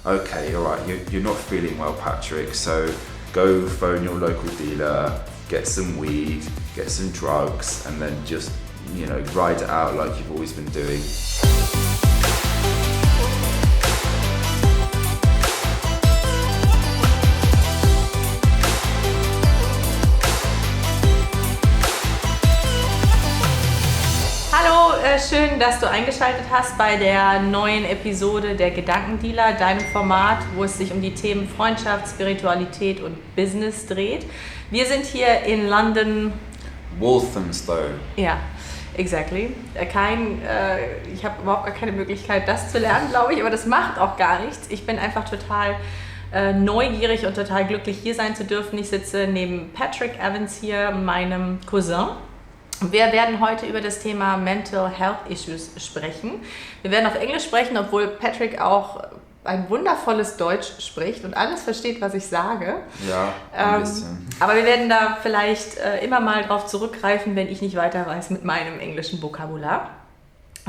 okay, all right, you're not feeling well, Patrick, so go phone your local dealer, get some weed, get some drugs, and then just, ride it out like you've always been doing. Schön, dass du eingeschaltet hast bei der neuen Episode der Gedankendealer, deinem Format, wo es sich um die Themen Freundschaft, Spiritualität und Business dreht. Wir sind hier in London. Walthamstow. Ja, exactly. Ich habe überhaupt gar keine Möglichkeit, das zu lernen, glaube ich, aber das macht auch gar nichts. Ich bin einfach total neugierig und total glücklich, hier sein zu dürfen. Ich sitze neben Patrick Evans hier, meinem Cousin. Wir werden heute über das Thema Mental Health Issues sprechen. Wir werden auf Englisch sprechen, obwohl Patrick auch ein wundervolles Deutsch spricht und alles versteht, was ich sage. Ja, ein bisschen. Aber wir werden da vielleicht immer mal drauf zurückgreifen, wenn ich nicht weiter weiß mit meinem englischen Vokabular.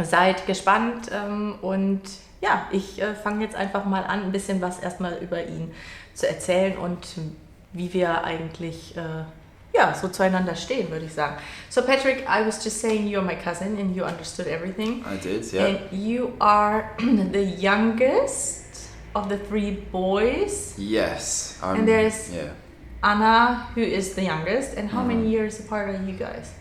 Seid gespannt und ja, ich fange jetzt einfach mal an, ein bisschen was erstmal über ihn zu erzählen und wie wir eigentlich so zueinander stehen, würde ich sagen. So Patrick, I was just saying you're my cousin and you understood everything. I did, yeah. And you are the youngest of the three boys. Yes. And there's Anna, who is the youngest. And how many years apart are you guys?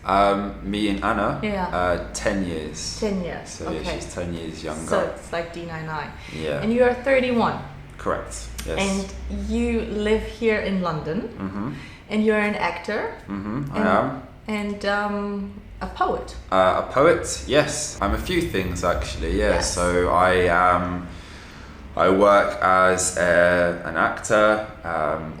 Me and Anna? Yeah. 10 years. 10 years, So okay. yeah, she's 10 years younger. So it's like D9. Yeah. And you are 31. Correct, yes. And you live here in London. Mm-hmm. And you're an actor. I am. And a poet. A poet, yes. I'm a few things actually, yeah. Yes. So I work as an actor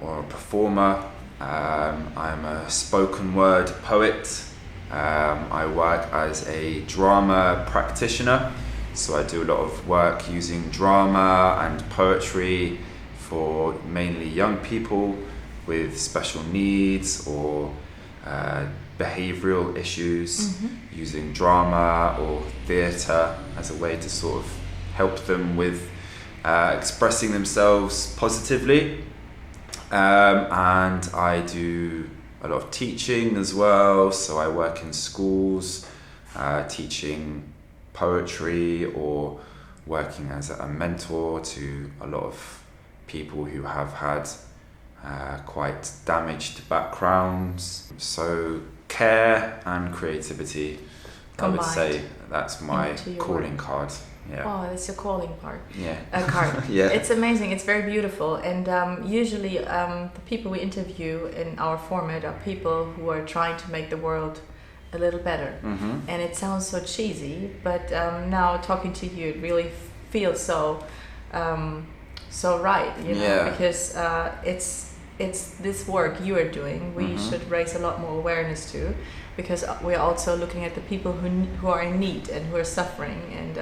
or a performer. I'm a spoken word poet. I work as a drama practitioner. So I do a lot of work using drama and poetry for mainly young people with special needs or behavioural issues, using drama or theatre as a way to sort of help them with expressing themselves positively. And I do a lot of teaching as well, so I work in schools teaching poetry or working as a mentor to a lot of people who have had quite damaged backgrounds. So care and creativity, Combined. I would say that's my calling work. card. Yeah. Oh, that's your calling part. Yeah. Card. Yeah. It's amazing. It's very beautiful. And usually the people we interview in our format are people who are trying to make the world a little better. Mm-hmm. And it sounds so cheesy, but now talking to you, it really feels so right, Yeah. because it's this work you are doing. We should raise a lot more awareness to, because we're also looking at the people who are in need and who are suffering. And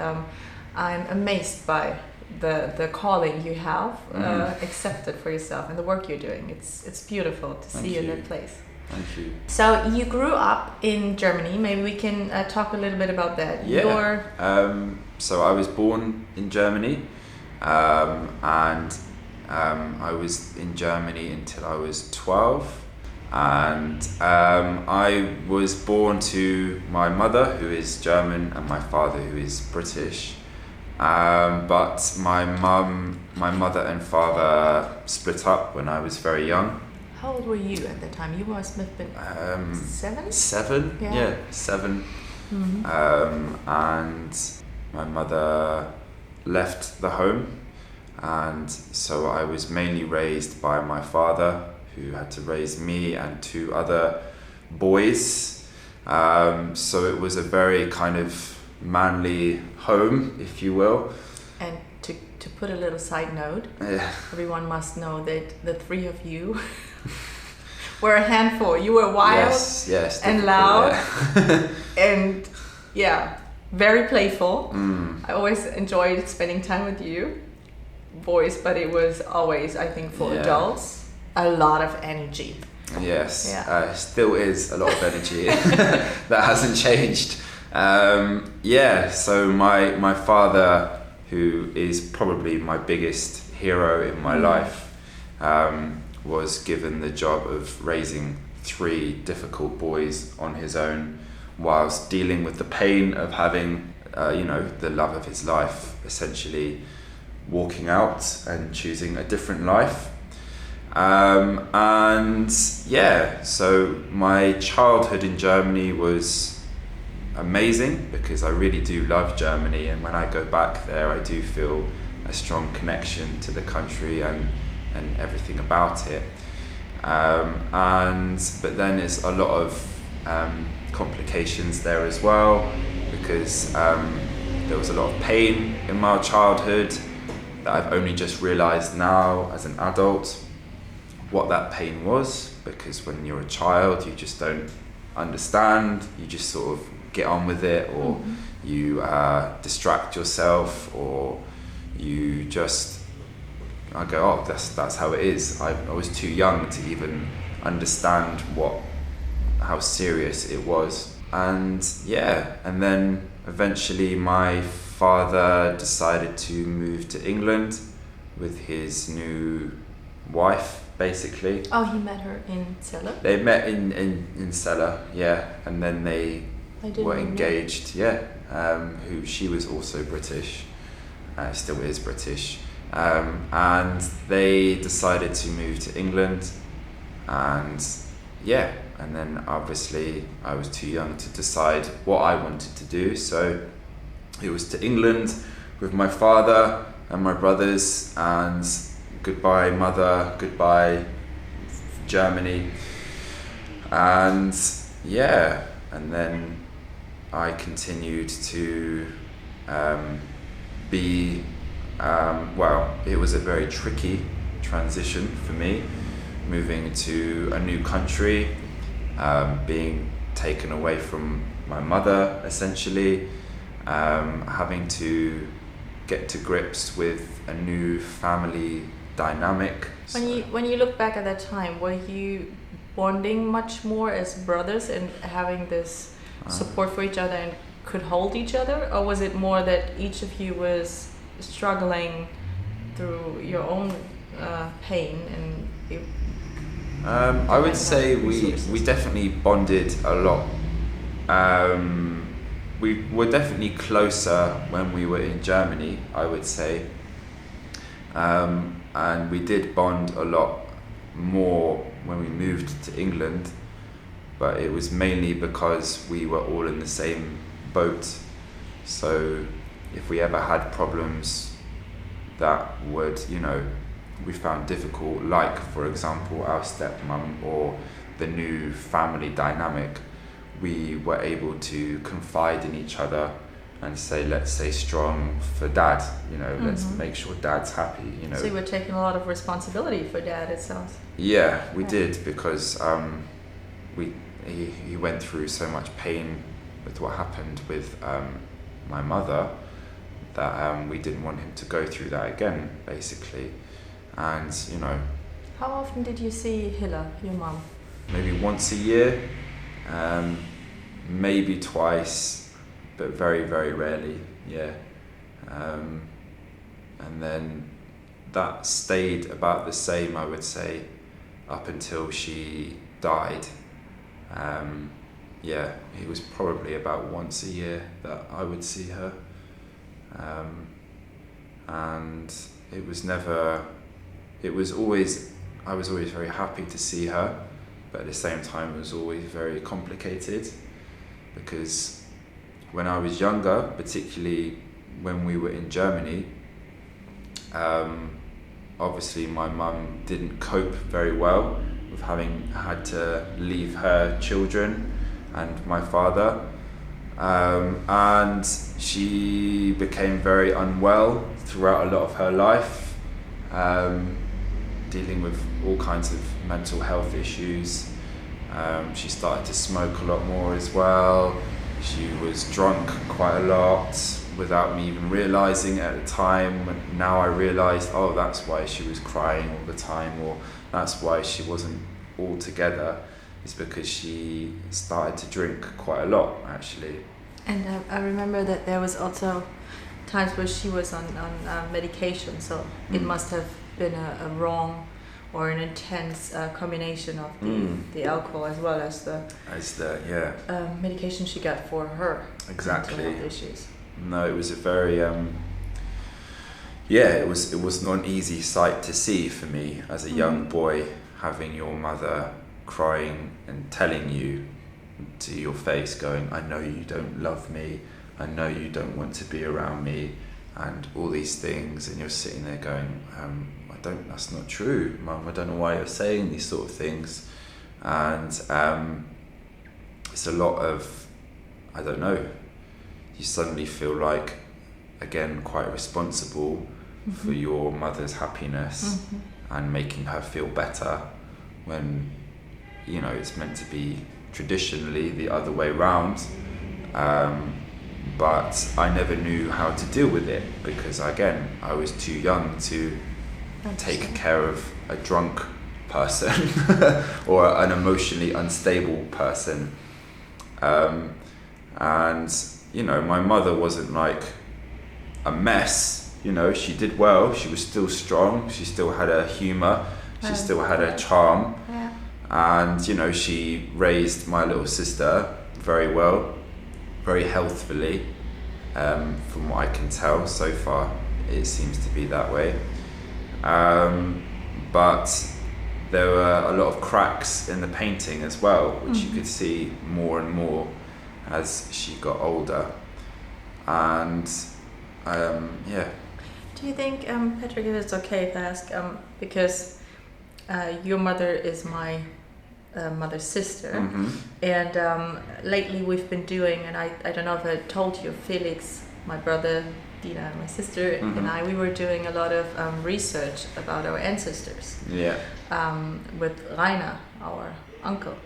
I'm amazed by the calling you have accepted for yourself and the work you're doing. It's beautiful to see you in that place. Thank you. So you grew up in Germany. Maybe we can talk a little bit about that. Yeah. So I was born in Germany, and I was in Germany until I was 12, and I was born to my mother, who is German, and my father, who is British. But my mother and father split up when I was very young. How old were you at the time? You must have been 7? 7, yeah 7. Mm-hmm. And my mother left the home, and so I was mainly raised by my father, who had to raise me and 2 other boys. So it was a very kind of manly home, if you will. And to put a little side note, everyone must know that the 3 of you were a handful. You were wild, yes, and loud, yeah. and very playful. I always enjoyed spending time with you boys, but it was always, I think, for adults, a lot of energy. Yes, still is a lot of energy. That hasn't changed. So my father, who is probably my biggest hero in my life, was given the job of raising 3 difficult boys on his own, whilst dealing with the pain of having, the love of his life essentially walking out and choosing a different life. So my childhood in Germany was amazing, because I really do love Germany, and when I go back there I do feel a strong connection to the country and everything about it. But then there's a lot of complications there as well, because there was a lot of pain in my childhood that I've only just realised now as an adult what that pain was, because when you're a child you just don't understand, you just sort of get on with it, or you distract yourself, or you just I go, oh, that's how it is. I was too young to even understand how serious it was. And then eventually my father decided to move to England with his new wife, basically. Oh, he met her in Celle? They met in Celle, yeah, and then they were engaged, who she was also British, still is British. And they decided to move to England, and then obviously I was too young to decide what I wanted to do, so it was to England with my father and my brothers, and goodbye mother, goodbye Germany, and then I continued to be it was a very tricky transition for me, moving to a new country, being taken away from my mother essentially, having to get to grips with a new family dynamic. When you look back at that time, were you bonding much more as brothers and having this support for each other and could hold each other, or was it more that each of you was struggling through your own pain? And I would say we definitely bonded a lot. We were definitely closer when we were in Germany, I would say, and we did bond a lot more when we moved to England, but it was mainly because we were all in the same boat. So if we ever had problems that would, we found difficult, like for example our stepmom or the new family dynamic, we were able to confide in each other and say, let's stay strong for dad, let's make sure dad's happy, So you were taking a lot of responsibility for dad, it sounds. Yeah, we did, because he went through so much pain with what happened with my mother, that we didn't want him to go through that again, basically. And how often did you see Hilla, your mom? Maybe once a year, maybe twice, but very, very rarely, and then that stayed about the same, I would say, up until she died. It was probably about once a year that I would see her. And I was always very happy to see her, but at the same time it was always very complicated, because when I was younger, particularly when we were in Germany, obviously my mum didn't cope very well with having had to leave her children and my father, and she became very unwell throughout a lot of her life, dealing with all kinds of mental health issues. She started to smoke a lot more as well. She was drunk quite a lot without me even realising at the time. Now I realised, that's why she was crying all the time, or that's why she wasn't all together. It's because she started to drink quite a lot, actually. And I remember that there was also times where she was on medication, so it must have been a wrong or an intense combination of the alcohol as well as the medication she got for her exactly mental health issues. No, it was a very it was not an easy sight to see for me as a young boy, having your mother crying and telling you to your face, going, I know you don't love me, I know you don't want to be around me, and all these things, and you're sitting there going, that's not true, Mum, I don't know why you're saying these sort of things. And it's a lot of, I don't know, you suddenly feel like, again, quite responsible for your mother's happiness and making her feel better, when, you know, it's meant to be traditionally the other way round. But I never knew how to deal with it, because again, I was too young to take care of a drunk person or an emotionally unstable person. And, you know, my mother wasn't like a mess, you know, she did well, she was still strong, she still had her humour, she still had her charm. And, you know, she raised my little sister very well, very healthfully, from what I can tell so far. It seems to be that way. But there were a lot of cracks in the painting as well, which you could see more and more as she got older. And Do you think, Patrick, if it's okay if I ask, because your mother is my mother's sister, and lately we've been doing, and I don't know if I told you, Felix, my brother, Dina, my sister, and I, we were doing a lot of research about our ancestors. With Rainer, our uncle,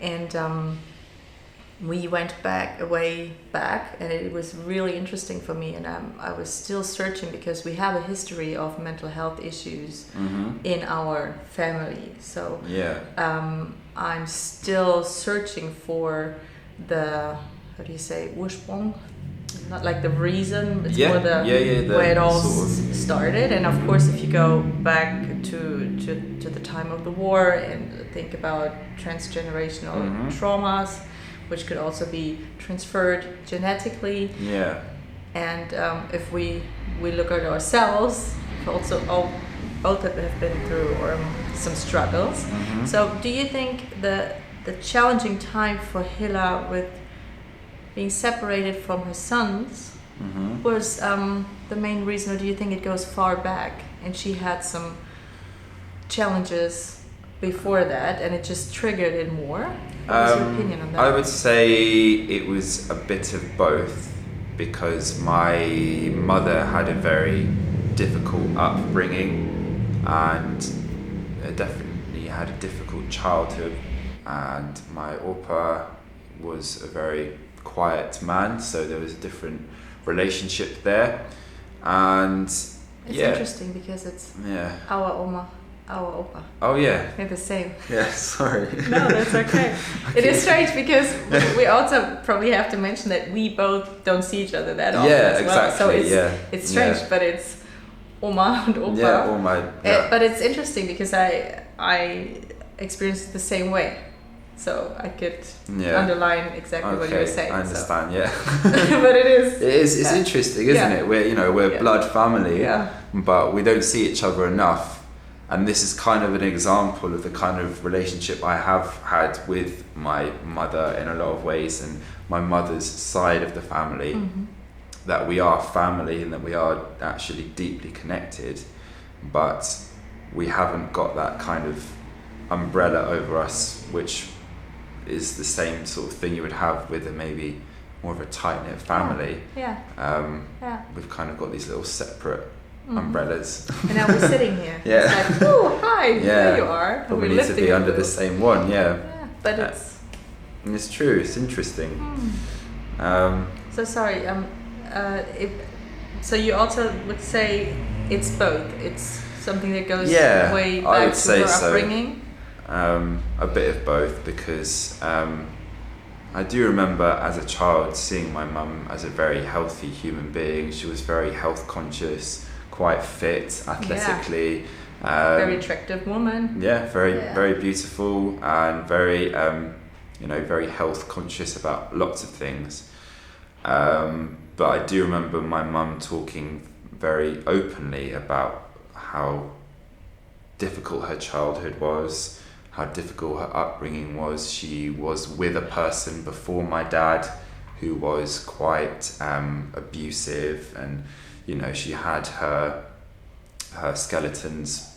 and we went way back, and it was really interesting for me. And I was still searching, because we have a history of mental health issues in our family. So I'm still searching for the, how do you say, Ursprung? Not like the reason, it's more the where it all started. And of course, if you go back to the time of the war and think about transgenerational traumas, which could also be transferred genetically. And if we look at ourselves, also both have been through some struggles. So do you think the challenging time for Hilla with being separated from her sons was the main reason, or do you think it goes far back and she had some challenges before that and it just triggered it more? What was your opinion on that? I would say it was a bit of both, because my mother had a very difficult upbringing and definitely had a difficult childhood, and my Opa was a very quiet man, so there was a different relationship there. And it's interesting, because it's our Oma, our Opa. Oh yeah, they're the same. Yeah, sorry. No, that's okay. It is strange, because we also probably have to mention that we both don't see each other that often as well. So it's strange, but it's Oma and Opa. Yeah, Oma. Yeah. But it's interesting, because I experienced it the same way. So I could underline exactly what you were saying. I understand, But it is. It's interesting, isn't it? We're blood family, but we don't see each other enough. And this is kind of an example of the kind of relationship I have had with my mother in a lot of ways, and my mother's side of the family, that we are family and that we are actually deeply connected, but we haven't got that kind of umbrella over us, which is the same sort of thing you would have with maybe more of a tight-knit family. We've kind of got these little separate umbrellas. And now we're sitting here. It's like, oh, hi, there you are. But we need to be under the same one, but it's true, it's interesting. So sorry, so you also would say it's both. It's something that goes way back to her upbringing? A bit of both, because I do remember as a child seeing my mum as a very healthy human being. She was very health conscious, quite fit, athletically, Very attractive woman. Yeah, very beautiful and very, very health conscious about lots of things. But I do remember my mum talking very openly about how difficult her childhood was, how difficult her upbringing was. She was with a person before my dad who was quite abusive, and she had her skeletons,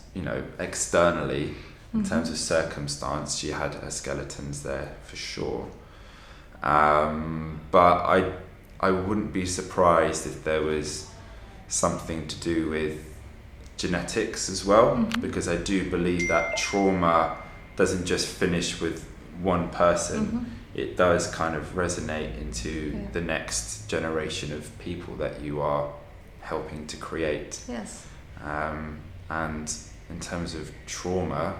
externally in terms of circumstance. She had her skeletons there for sure. But I wouldn't be surprised if there was something to do with genetics as well, because I do believe that trauma doesn't just finish with one person. It does kind of resonate into the next generation of people that you are helping to create. Yes. And in terms of trauma,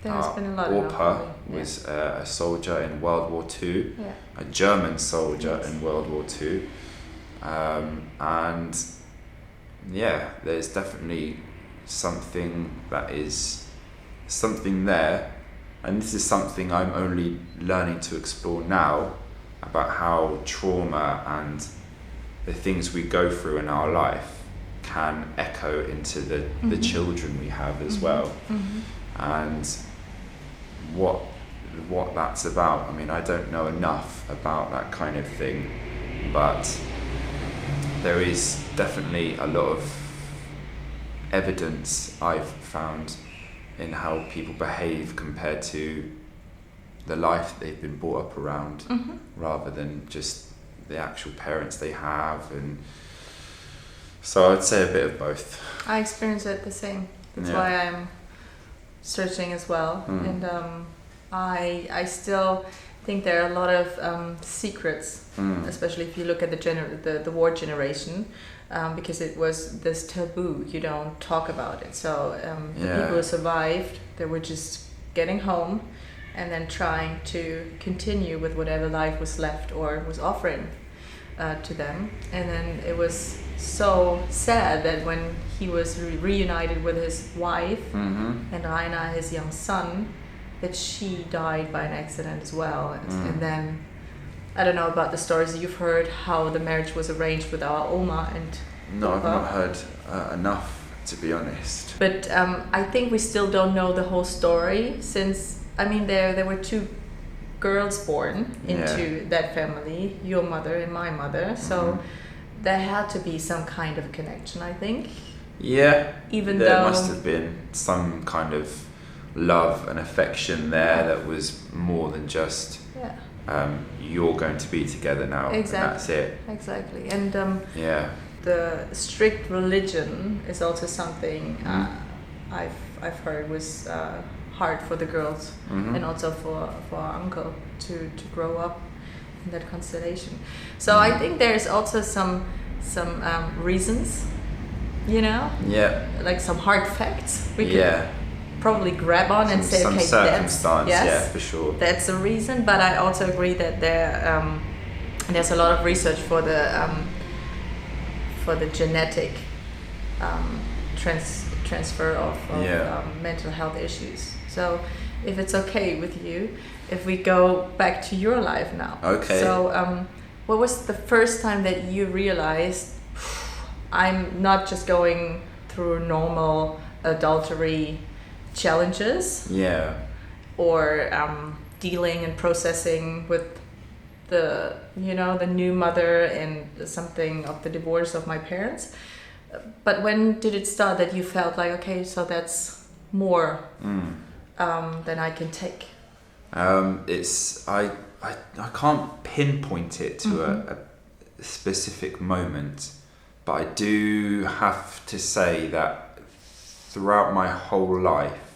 there has been a lot Orpa was a soldier in World War II, a German soldier in World War II. And there's definitely something there. And this is something I'm only learning to explore now, about how trauma and the things we go through in our life can echo into the children we have as well. And what that's about. I mean, I don't know enough about that kind of thing, but there is definitely a lot of evidence I've found in how people behave compared to the life that they've been brought up around, rather than just the actual parents they have. And so I'd say a bit of both. I experience it the same. That's why I'm searching as well. And I still think there are a lot of secrets, especially if you look at the war generation, because it was this taboo. You don't talk about it. So the people who survived, they were just getting home and then trying to continue with whatever life was left or was offering to them. And then it was so sad that when he was reunited with his wife and Rainer, his young son, that she died by an accident as well. And then I don't know about the stories you've heard, how the marriage was arranged with our Oma and No, I've not heard enough, to be honest. But I think we still don't know the whole story, since there were two girls born into that family, your mother and my mother, so there had to be some kind of connection, I think. Yeah, even there though must have been some kind of love and affection there that was more than just you're going to be together now, and that's it. Exactly. And the strict religion is also something I've heard was hard for the girls, and also for our uncle to grow up in that constellation. So I think there's also some reasons, like some hard facts we could probably grab on and say, okay, circumstance, for sure, that's a reason. But I also agree that there's a lot of research for the genetic transfer of mental health issues. So if it's okay with you, if we go back to your life now. Okay. So what was the first time that you realized, I'm not just going through normal adultery challenges, or dealing and processing with the new mother and something of the divorce of my parents, but when did it start that you felt like, okay, so that's more than I can take? I can't pinpoint it to a specific moment, but I do have to say that throughout my whole life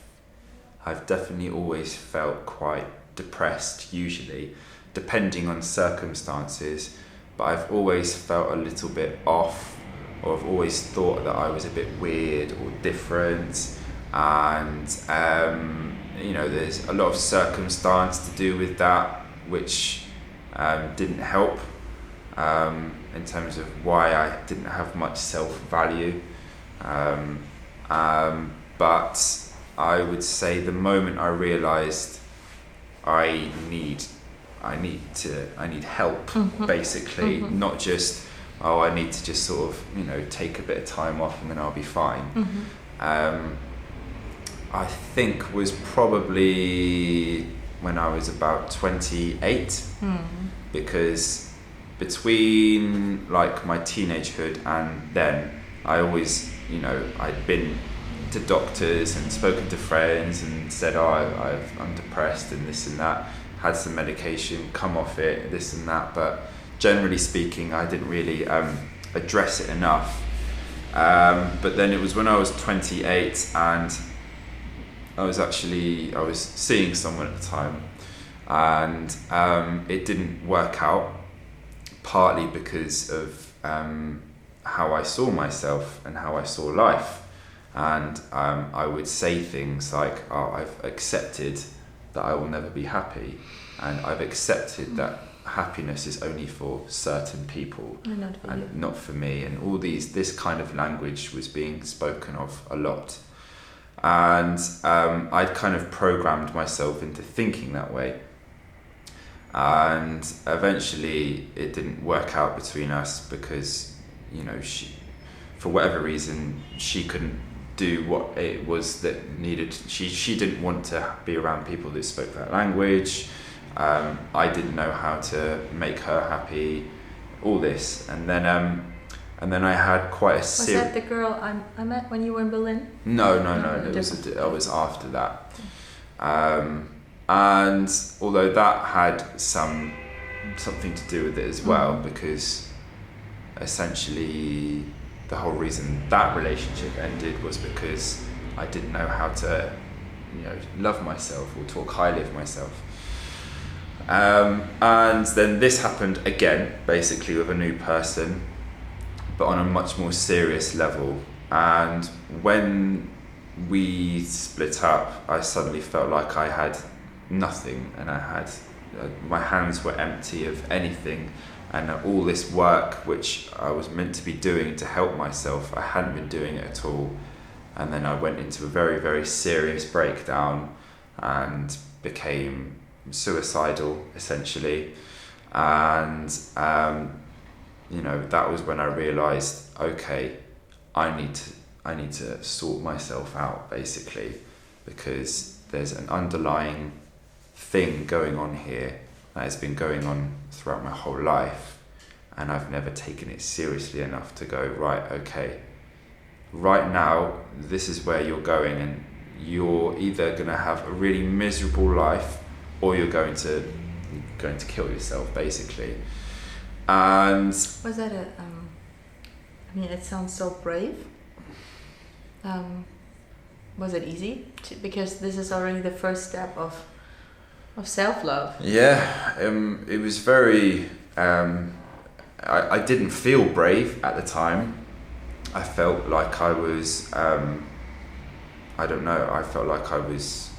I've definitely always felt quite depressed, usually depending on circumstances, but I've always felt a little bit off, or I've always thought that I was a bit weird or different, and there's a lot of circumstance to do with that, which didn't help in terms of why I didn't have much self-value, But I would say the moment I realised I need help, basically, not just, I need to just sort of, take a bit of time off and then I'll be fine. I think was probably when I was about 28, because between like my teenagehood and then, I always, I'd been to doctors and spoken to friends and said, I'm depressed and this and that, had some medication, come off it, this and that, but generally speaking, I didn't really address it enough. But then it was when I was 28 and I was seeing someone at the time, and it didn't work out, partly because of how I saw myself and how I saw life. And I would say things like, I've accepted that I will never be happy, and I've accepted that happiness is only for certain people and not for me, and all this kind of language was being spoken of a lot. And I'd kind of programmed myself into thinking that way, and eventually it didn't work out between us because she, for whatever reason, she couldn't do what it was that needed. She didn't want to be around people that spoke that language. I didn't know how to make her happy, all this, and then I had quite a Was that the girl I met when you were in Berlin? No. It was after that. And although that had something to do with it as well, because essentially the whole reason that relationship ended was because I didn't know how to, love myself or talk highly of myself. And then this happened again, basically with a new person, but on a much more serious level. And when we split up, I suddenly felt like I had nothing, and I had my hands were empty of anything, and all this work which I was meant to be doing to help myself, I hadn't been doing it at all. And then I went into a very, very serious breakdown and became suicidal, essentially. And that was when I realized, okay, I need to sort myself out, basically, because there's an underlying thing going on here that has been going on throughout my whole life, and I've never taken it seriously enough to go, right, okay, right now this is where you're going, and you're either going to have a really miserable life or you're going to kill yourself, basically. And was that it sounds so brave. Was it easy? Because this is already the first step of self-love. Yeah, it was very, I didn't feel brave at the time. I felt like I was, I felt like I was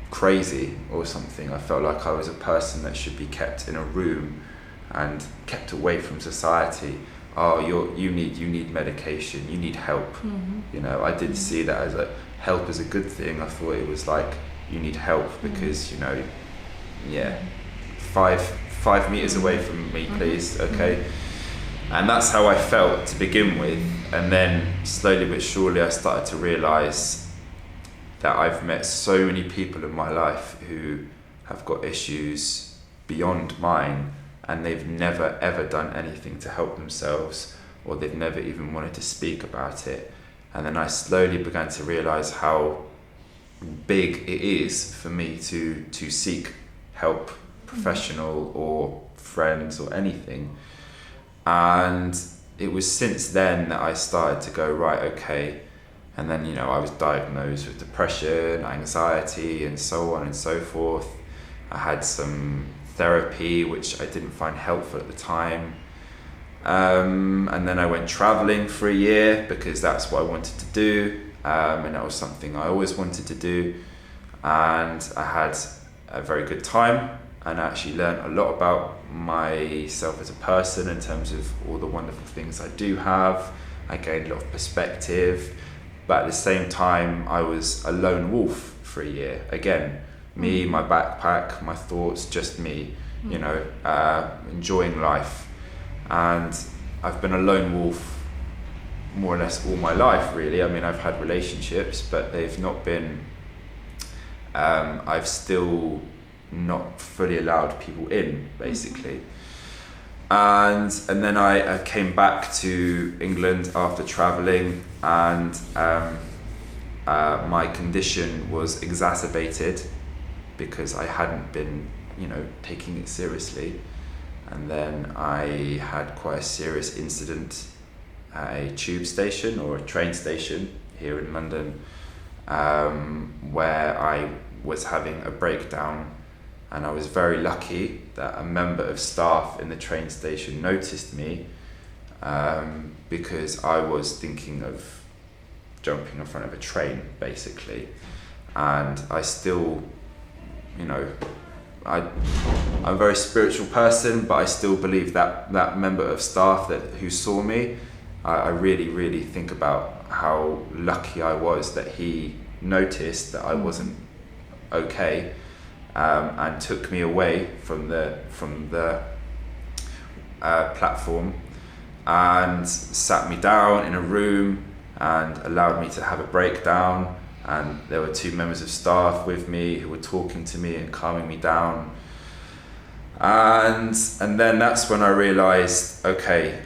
crazy or something. I felt like I was a person that should be kept in a room and kept away from society. You need medication, you need help. I didn't see that as help as a good thing. I thought it was like, you need help because 5 meters away from me, please, okay. And that's how I felt to begin with. And then slowly but surely I started to realize that I've met so many people in my life who have got issues beyond mine, and they've never ever done anything to help themselves, or they've never even wanted to speak about it. And then I slowly began to realize how big it is for me to seek help, professional or friends or anything. And it was since then that I started to go, right, okay. And then, I was diagnosed with depression, anxiety, and so on and so forth. I had some therapy, which I didn't find helpful at the time. And then I went traveling for a year because that's what I wanted to do. And that was something I always wanted to do. And I had a very good time, and I actually learned a lot about myself as a person in terms of all the wonderful things I do have. I gained a lot of perspective, but at the same time I was a lone wolf for a year. Again, me, my backpack, my thoughts, just me, you know, enjoying life. And I've been a lone wolf more or less all my life, really. I mean, I've had relationships, but they've not been, I've still not fully allowed people in, basically. And then I came back to England after traveling, and my condition was exacerbated because I hadn't been, you know, taking it seriously. And then I had quite a serious incident at a tube station or a train station here in London, where I was having a breakdown, and I was very lucky that a member of staff in the train station noticed me, because I was thinking of jumping in front of a train, basically. And I still, you know, I'm a very spiritual person, but I still believe that that member of staff who saw me, I really, really think about how lucky I was that he noticed that I wasn't okay, and took me away from the platform and sat me down in a room and allowed me to have a breakdown. And there were two members of staff with me who were talking to me and calming me down. And then that's when I realized, okay,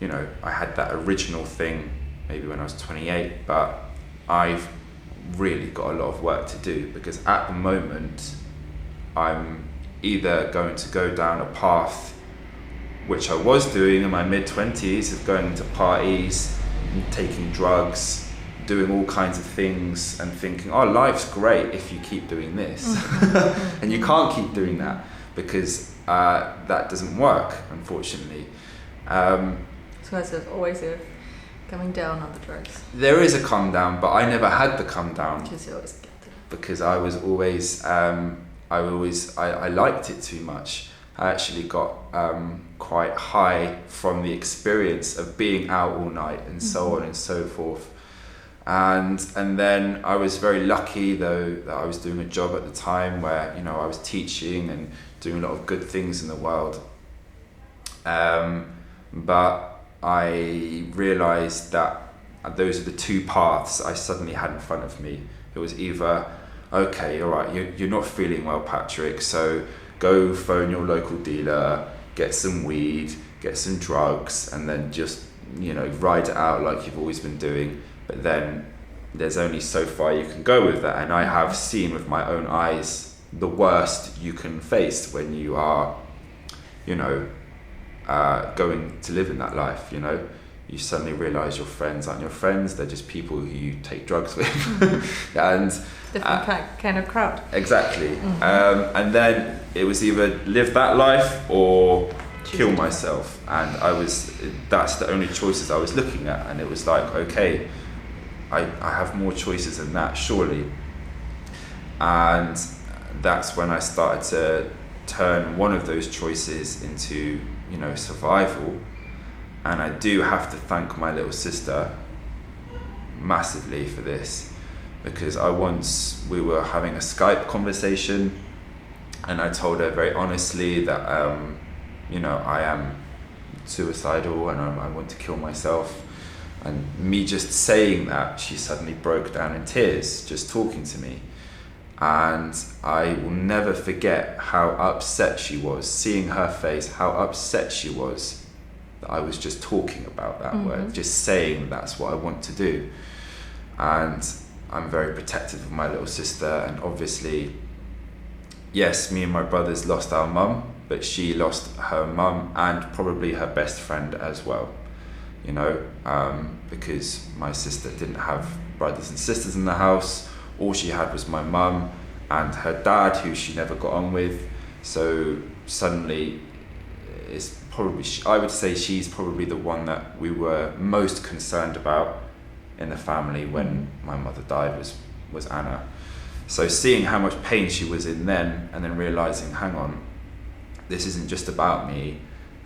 you know, I had that original thing maybe when I was 28, but I've really got a lot of work to do, because at the moment I'm either going to go down a path which I was doing in my mid-20s of going to parties, taking drugs, doing all kinds of things and thinking, oh, life's great if you keep doing this. And you can't keep doing that, because that doesn't work, unfortunately. So there's always a coming down on the drugs. There is a come down, but I never had the come down. Because you always get it. Because I was always, I liked it too much. I actually got quite high from the experience of being out all night and so on and so forth. And then I was very lucky, though, that I was doing a job at the time where, you know, I was teaching and doing a lot of good things in the world. But I realized that those are the two paths I suddenly had in front of me. It was either, okay, all right, you're not feeling well, Patrick, so go phone your local dealer, get some weed, get some drugs, and then just, you know, ride it out like you've always been doing. But then there's only so far you can go with that. And I have seen with my own eyes the worst you can face when you are, you know, going to live in that life. You know, you suddenly realize your friends aren't your friends, they're just people who you take drugs with. And different kind of crowd. Exactly. And then it was either live that life or kill myself, and that's the only choices I was looking at. And it was like, okay, I have more choices than that, surely. And that's when I started to turn one of those choices into, you know, survival. And I do have to thank my little sister massively for this, because we were having a Skype conversation, and I told her very honestly that, you know, I am suicidal and I want to kill myself. And me just saying that, she suddenly broke down in tears, just talking to me. And I will never forget how upset she was, seeing her face, how upset she was that I was just talking about that word, just saying that's what I want to do. And I'm very protective of my little sister, and obviously, yes, me and my brothers lost our mum, but she lost her mum and probably her best friend as well, you know, because my sister didn't have brothers and sisters in the house. All she had was my mum and her dad, who she never got on with. So suddenly, I would say she's probably the one that we were most concerned about in the family when my mother died was Anna. So seeing how much pain she was in then, and then realizing, hang on, this isn't just about me,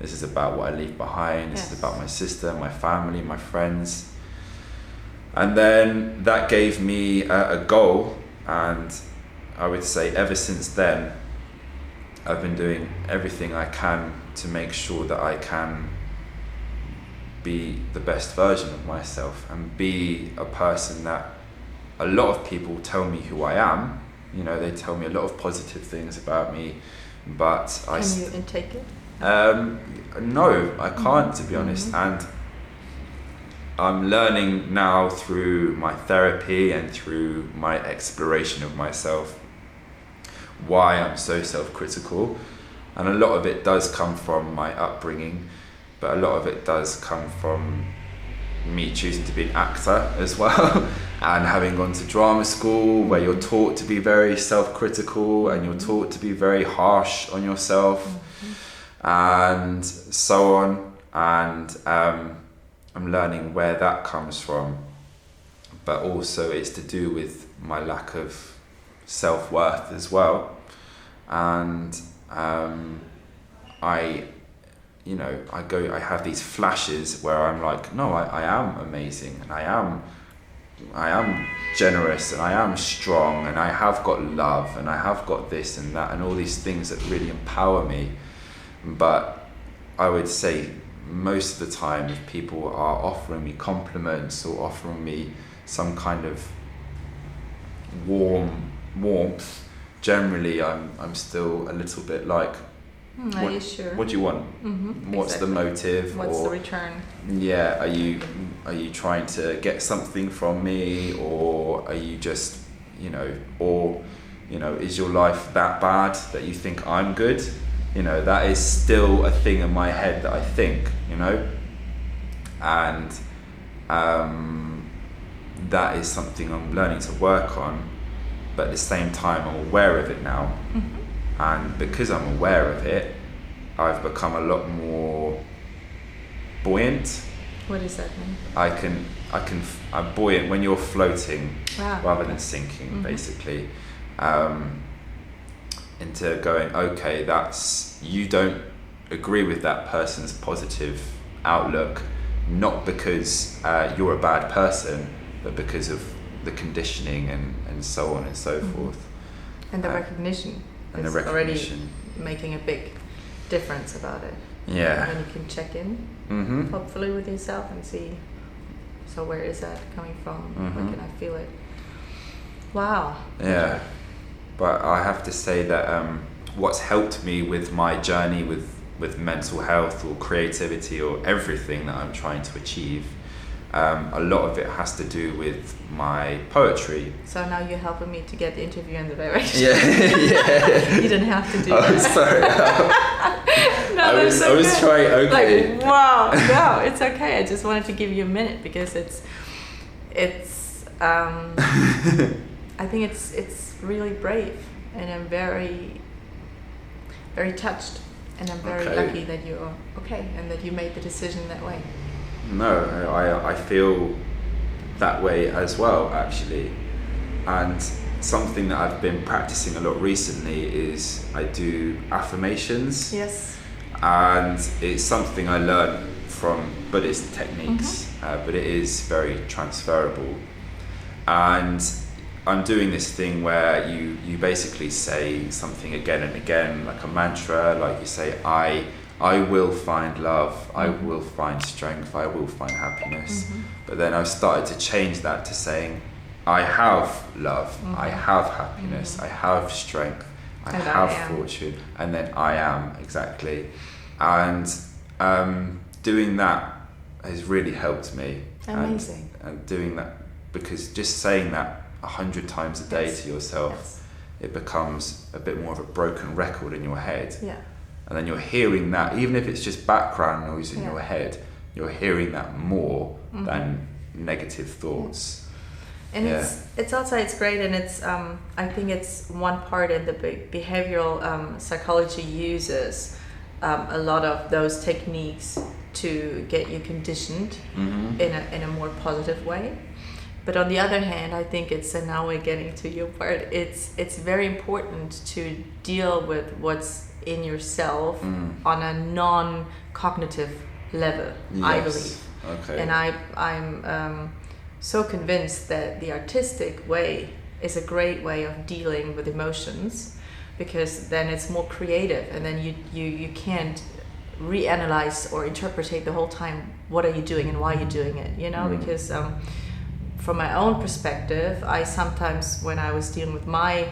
This is about what I leave behind. This is about my sister, my family, my friends. And then that gave me a goal, and I would say ever since then, I've been doing everything I can to make sure that I can be the best version of myself and be a person that a lot of people tell me who I am. You know, they tell me a lot of positive things about me, but Can you intake it? No, I can't, to be honest. And I'm learning now through my therapy and through my exploration of myself why I'm so self-critical. And a lot of it does come from my upbringing, but a lot of it does come from me choosing to be an actor as well, and having gone to drama school where you're taught to be very self-critical and you're taught to be very harsh on yourself, and so on. And I'm learning where that comes from, but also it's to do with my lack of self-worth as well. And I have these flashes where I'm like, no, I am amazing, and I am generous, and I am strong, and I have got love, and I have got this and that, and all these things that really empower me. But I would say most of the time, if people are offering me compliments or offering me some kind of warmth, generally I'm still a little bit like, are you sure? What do you want? What's the motive? What's the return? Yeah, are you trying to get something from me, or are you just, is your life that bad that you think I'm good? That is still a thing in my head that I think, and that is something I'm learning to work on, but at the same time I'm aware of it now. And because I'm aware of it, I've become a lot more buoyant. What does that mean? I'm buoyant when you're floating rather than sinking, Mm-hmm. basically. Into going, okay, you don't agree with that person's positive outlook, not because you're a bad person, but because of the conditioning and so on and so forth. And the recognition. And the recognition. Already making a big difference about it. Yeah. And then you can check in, hopefully, with yourself and see, so where is that coming from? Where can I feel it? Wow. Yeah. But I have to say that what's helped me with my journey with mental health or creativity or everything that I'm trying to achieve, a lot of it has to do with my poetry. So now you're helping me to get the interview in the direction. Yeah. You didn't have to do that. Sorry. No, I was trying. Okay. Like, wow. No, it's okay. I just wanted to give you a minute because it's. I think it's really brave, and I'm very, very touched, and I'm very lucky that you're okay and that you made the decision that way. No, I feel that way as well, actually. And something that I've been practicing a lot recently is I do affirmations. Yes. And it's something I learned from Buddhist techniques, but it is very transferable. And I'm doing this thing where you basically say something again and again, like a mantra, like you say, I will find love, I will find strength, I will find happiness. But then I've started to change that to saying, I have love, I have happiness, I have strength, I have fortune, and then I am, exactly. And doing that has really helped me. Amazing. And doing that, because just saying that 100 times a day to yourself, it becomes a bit more of a broken record in your head. Yeah. And then you're hearing that, even if it's just background noise in your head, you're hearing that more than negative thoughts. And it's great, and it's I think it's one part in the behavioral psychology uses a lot of those techniques to get you conditioned in a more positive way. But on the other hand, I think it's, and now we're getting to your part, it's very important to deal with what's in yourself on a non-cognitive level, I believe. Okay. And I'm so convinced that the artistic way is a great way of dealing with emotions, because then it's more creative, and then you can't reanalyze or interpretate the whole time what are you doing and why you're doing it, because from my own perspective, I sometimes, when I was dealing with my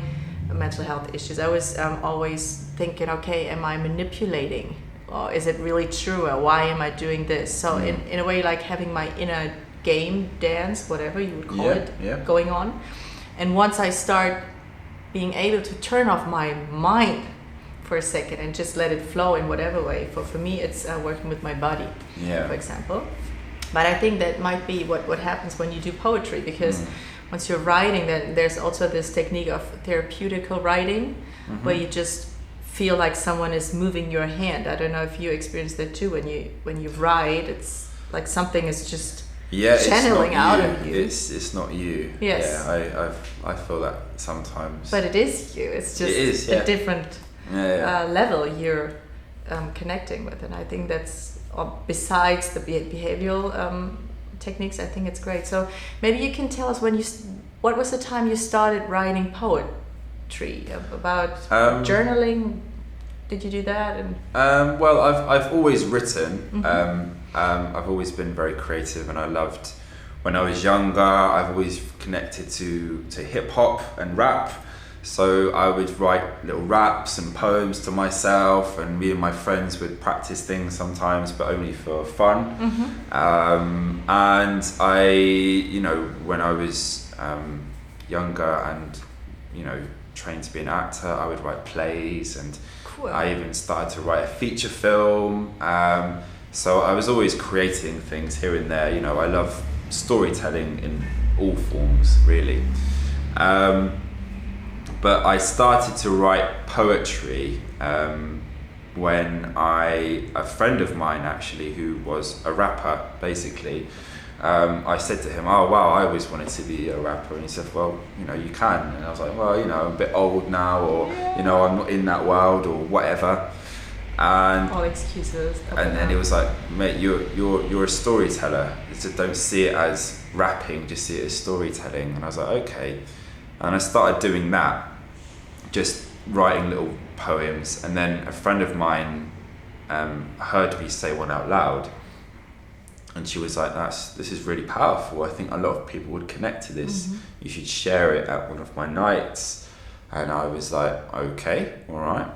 mental health issues, I was always thinking, okay, am I manipulating, or is it really true, or why am I doing this? So in a way, like having my inner game dance, whatever you would call it, going on. And once I start being able to turn off my mind for a second and just let it flow in whatever way, for me it's working with my body, for example. But I think that might be what happens when you do poetry, because once you're writing, then there's also this technique of therapeutical writing, where you just feel like someone is moving your hand. I don't know if you experience that too. When you write, it's like something is just channeling out of you. It's not you. Yes. Yeah, I feel that sometimes. But it is you. It's just a different level you're connecting with, and I think that's besides the behavioral techniques. I think it's great. So maybe you can tell us what was the time you started writing poetry, about journaling. Did you do that? And well, I've always written. I've always been very creative, and I loved when I was younger. I've always connected to hip hop and rap. So I would write little raps and poems to myself, and me and my friends would practice things sometimes, but only for fun. And I, when I was younger and, trained to be an actor, I would write plays, and I even started to write a feature film. So I was always creating things here and there. I love storytelling in all forms, really. But I started to write poetry when a friend of mine actually, who was a rapper, basically, I said to him, oh wow, I always wanted to be a rapper. And he said, well, you can. And I was like, well, I'm a bit old now, or, I'm not in that world, or whatever. And all excuses. And then he was like, mate, you're a storyteller. He said, don't see it as rapping, just see it as storytelling. And I was like, okay. And I started doing that, just writing little poems. And then a friend of mine heard me say one out loud, and she was like, this is really powerful. I think a lot of people would connect to this. You should share it at one of my nights. And I was like, okay, all right.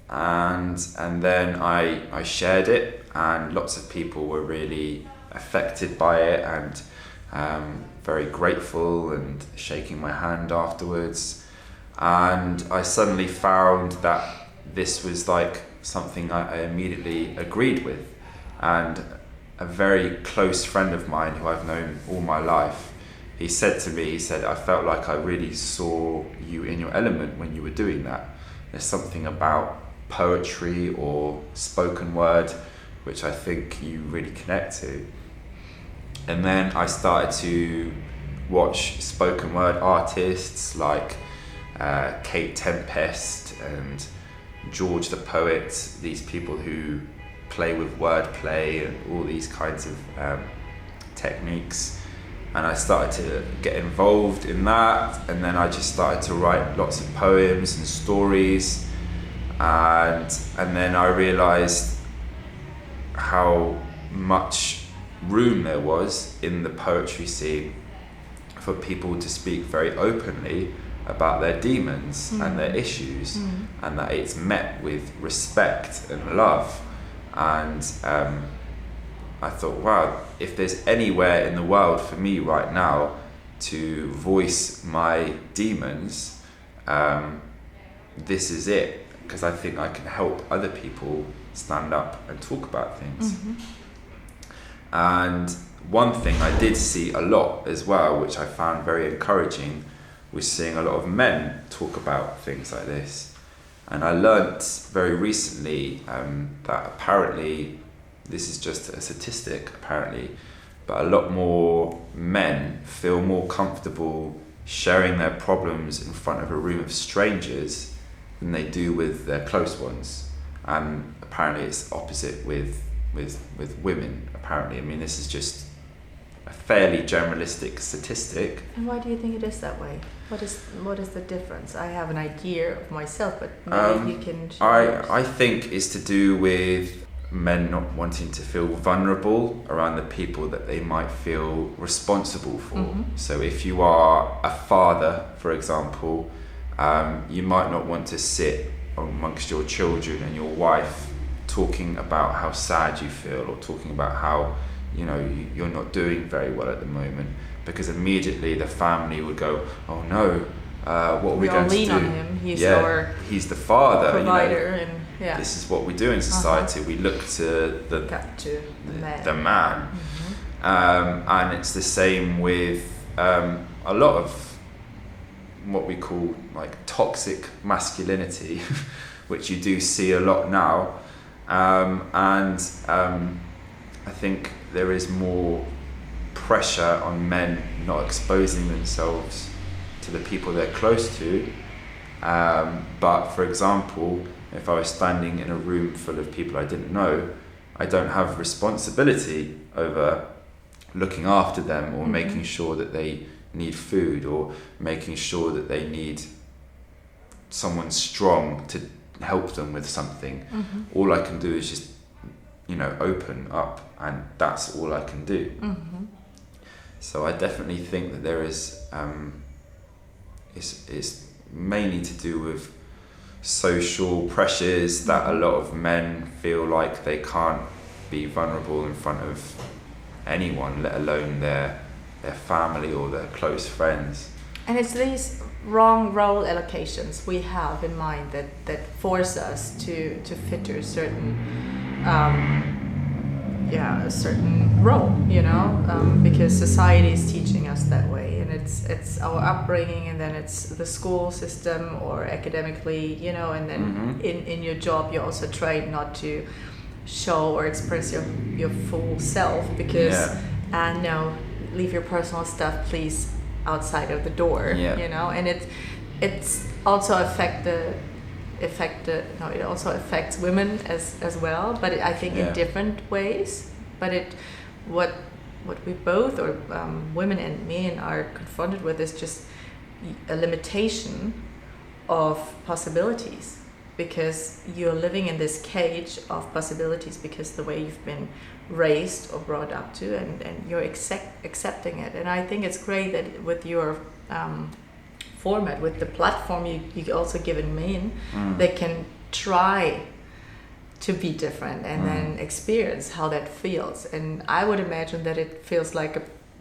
And then I shared it, and lots of people were really affected by it, and very grateful, and shaking my hand afterwards. And I suddenly found that this was like something I immediately agreed with. And a very close friend of mine who I've known all my life, he said to me, I felt like I really saw you in your element when you were doing that. There's something about poetry or spoken word which I think you really connect to. And then I started to watch spoken word artists like Kate Tempest and George the Poet, these people who play with wordplay and all these kinds of techniques. And I started to get involved in that, and then I just started to write lots of poems and stories. And then I realized how much room there was in the poetry scene for people to speak very openly about their demons and their issues, and that it's met with respect and love. And I thought, wow, if there's anywhere in the world for me right now to voice my demons, this is it, because I think I can help other people stand up and talk about things. And one thing I did see a lot as well, which I found very encouraging, was seeing a lot of men talk about things like this. And I learnt very recently that apparently, this is just a statistic apparently, but a lot more men feel more comfortable sharing their problems in front of a room of strangers than they do with their close ones. and apparently it's opposite with women. Apparently, I mean, this is just a fairly generalistic statistic. And why do you think it is that way? What is the difference? I have an idea of myself, but maybe you can share. I think it's to do with men not wanting to feel vulnerable around the people that they might feel responsible for. Mm-hmm. So if you are a father, for example, you might not want to sit amongst your children and your wife talking about how sad you feel, or talking about how you're not doing very well at the moment, because immediately the family would go, oh no, what are we going to do? Lean on him. He's the father, provider, and this is what we do in society. We look to the man. Mm-hmm. And it's the same with a lot of what we call like toxic masculinity, which you do see a lot now. I think there is more pressure on men not exposing themselves to the people they're close to. But for example, if I was standing in a room full of people I didn't know, I don't have responsibility over looking after them, or making sure that they need food, or making sure that they need someone strong to help them with something. Mm-hmm. All I can do is just open up, and that's all I can do. Mm-hmm. So I definitely think that there is it's mainly to do with social pressures that a lot of men feel like they can't be vulnerable in front of anyone, let alone their family or their close friends. And it's these wrong role allocations we have in mind that force us to fit to a certain a certain role, because society is teaching us that way, and it's our upbringing, and then it's the school system or academically, and then in your job you're also trained not to show or express your full self, because no, leave your personal stuff please outside of the door, and it's also it also affects women as well, but I think in different ways. But what we both, or women and men, are confronted with is just a limitation of possibilities, because you're living in this cage of possibilities because the way you've been raised or brought up to, and you're accepting it. And I think it's great that with your format, with the platform you also given men, they can try to be different and then experience how that feels. And I would imagine that it feels like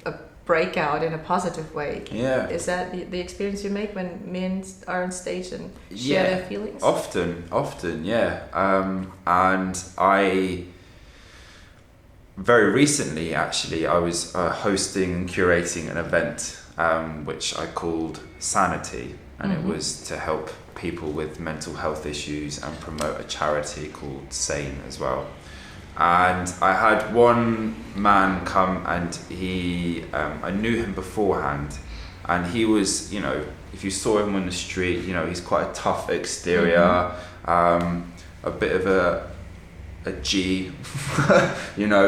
a breakout in a positive way. Yeah. Is that the experience you make when men are on stage and share their feelings? Often, yeah. And I very recently, actually, I was hosting and curating an event which I called Sanity, and it was to help people with mental health issues and promote a charity called Sane as well. And I had one man come, and he I knew him beforehand, and he was, if you saw him on the street, he's quite a tough exterior, a bit of a G,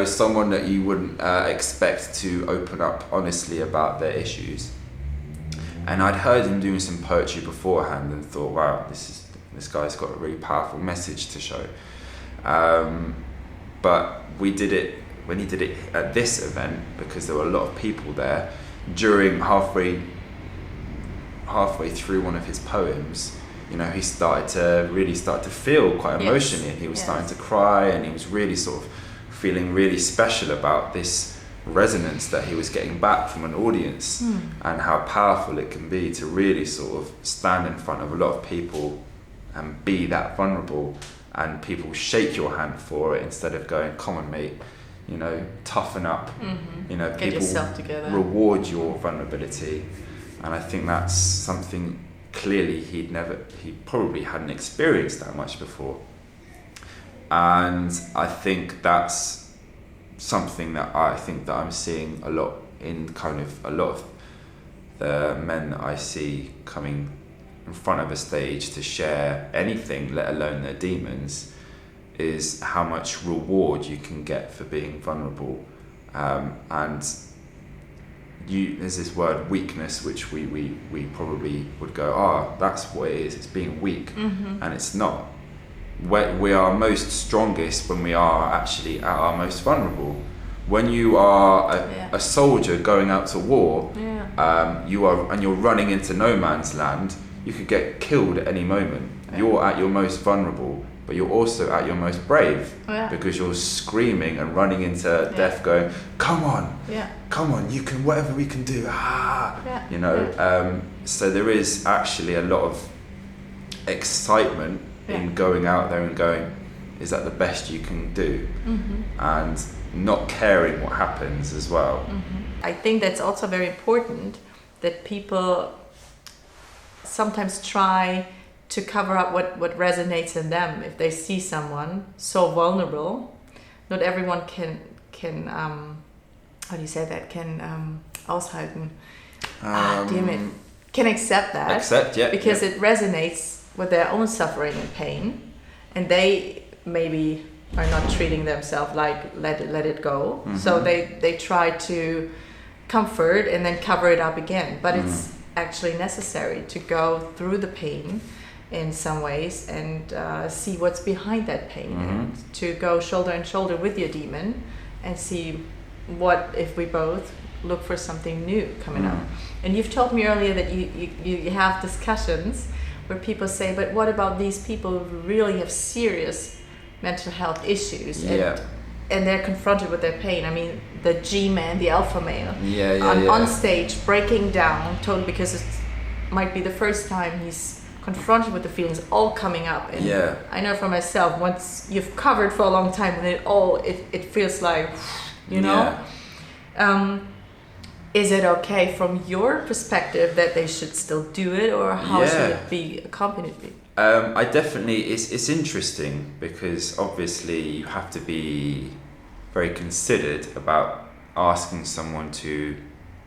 someone that you wouldn't expect to open up honestly about their issues. And I'd heard him doing some poetry beforehand and thought, wow, this guy's got a really powerful message to show. But when he did it at this event, because there were a lot of people there, during halfway through one of his poems, he started to feel quite emotionally, and he was starting to cry, and he was really sort of feeling really special about this resonance that he was getting back from an audience, and how powerful it can be to really sort of stand in front of a lot of people and be that vulnerable, and people shake your hand for it instead of going, come on mate, toughen up, Get people yourself together, reward your vulnerability. And I think that's something clearly he probably hadn't experienced that much before. And I think that's something that I'm seeing a lot in kind of a lot of the men that I see coming in front of a stage to share anything, let alone their demons. is how much reward you can get for being vulnerable. And there's this word weakness, which we probably would go, that's what it is, it's being weak. And it's not. We are most strongest when we are actually at our most vulnerable. When you are a soldier going out to war, you're running into no man's land, you could get killed at any moment. You're at your most vulnerable, but you're also at your most brave, because you're screaming and running into death, going, come on, you can, whatever we can do, so there is actually a lot of excitement in going out there and going, is that the best you can do? And not caring what happens as well. I think that's also very important, that people sometimes try to cover up what resonates in them. If they see someone so vulnerable, not everyone can how do you say that, can aushalten, damn it, can accept that, because it resonates with their own suffering and pain, and they maybe are not treating themselves like let it go. So they try to comfort and then cover it up again, but it's actually necessary to go through the pain in some ways and see what's behind that pain, and to go shoulder and shoulder with your demon and see what if we both look for something new coming up. And you've told me earlier that you have discussions where people say, but what about these people who really have serious mental health issues, and they're confronted with their pain? I mean, the G-man, the alpha male, on stage breaking down totally, because it might be the first time he's confronted with the feelings all coming up. And I know for myself, once you've covered for a long time, and it feels like, is it okay from your perspective that they should still do it, or how should it be accompanied? I definitely, it's interesting, because obviously you have to be very considered about asking someone to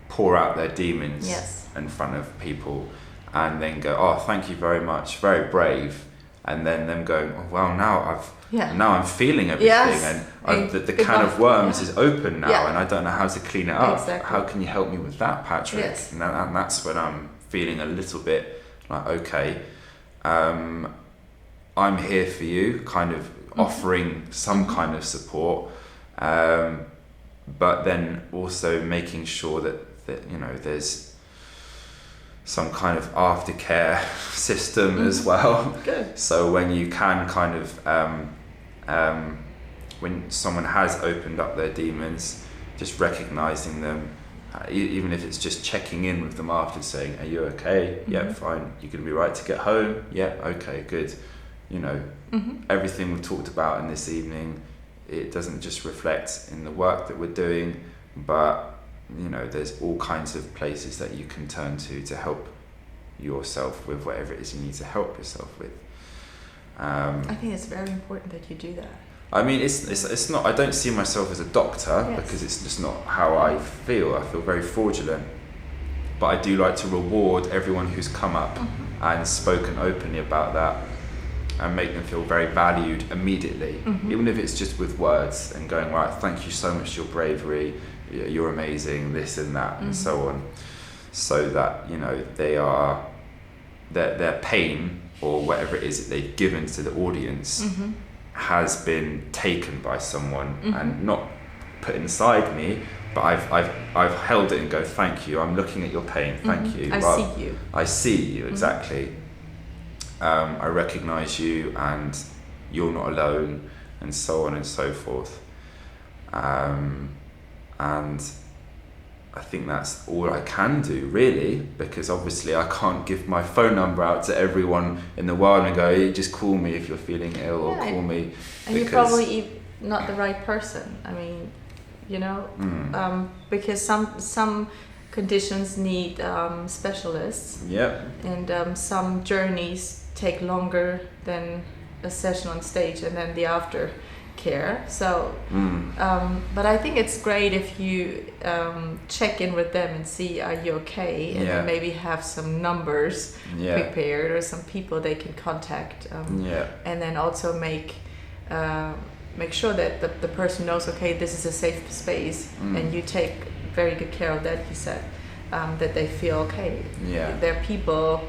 pour out their demons in front of people, and then go, thank you very much, very brave, and then them going, now I'm feeling everything, and the can of worms is open now, and I don't know how to clean it up. Exactly. How can you help me with that, Patrick? And that's when I'm feeling a little bit like, okay, I'm here for you, kind of offering some kind of support, but then also making sure that there's some kind of aftercare system as well. Good. So when you can kind of, when someone has opened up their demons, just recognizing them, even if it's just checking in with them after, saying, are you okay? Yeah, fine. You're going to be right to get home? Yeah, okay, good. Everything we've talked about in this evening, it doesn't just reflect in the work that we're doing, but there's all kinds of places that you can turn to help yourself with whatever it is you need to help yourself with. I think it's very important that you do that. I mean, it's not, I don't see myself as a doctor, because it's just not how I feel. I feel very fraudulent, but I do like to reward everyone who's come up and spoken openly about that, and make them feel very valued immediately, even if it's just with words, and going, right, thank you so much for your bravery, you're amazing, this and that, and so on, so that they are their pain, or whatever it is that they've given to the audience, has been taken by someone and not put inside me, but I've held it and go, thank you, I'm looking at your pain, thank you, I see you, exactly. I recognize you, and you're not alone, and so on and so forth. And I think that's all I can do, really, because obviously I can't give my phone number out to everyone in the world and go, hey, just call me if you're feeling ill, or call me. And you're probably not the right person. I mean, because some conditions need specialists. And some journeys take longer than a session on stage, and then the aftercare. So, but I think it's great if you check in with them and see, are you okay? And then maybe have some numbers prepared, or some people they can contact. And then also make make sure that the person knows, okay, this is a safe space, and you take very good care of that, you said, that they feel, okay, they're people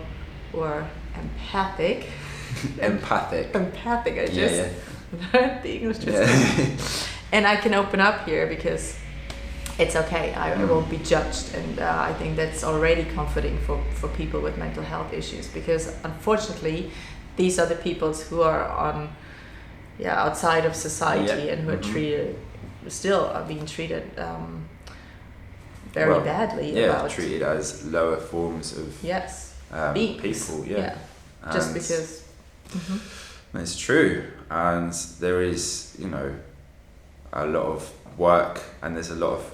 who are empathic. Empathic, I just learned the English just and I can open up here because it's okay, I won't be judged, and I think that's already comforting for people with mental health issues, because unfortunately these are the people who are on outside of society and who are being treated very badly. Treated as lower forms of people. Just because it's true, and there is, a lot of work, and there's a lot of,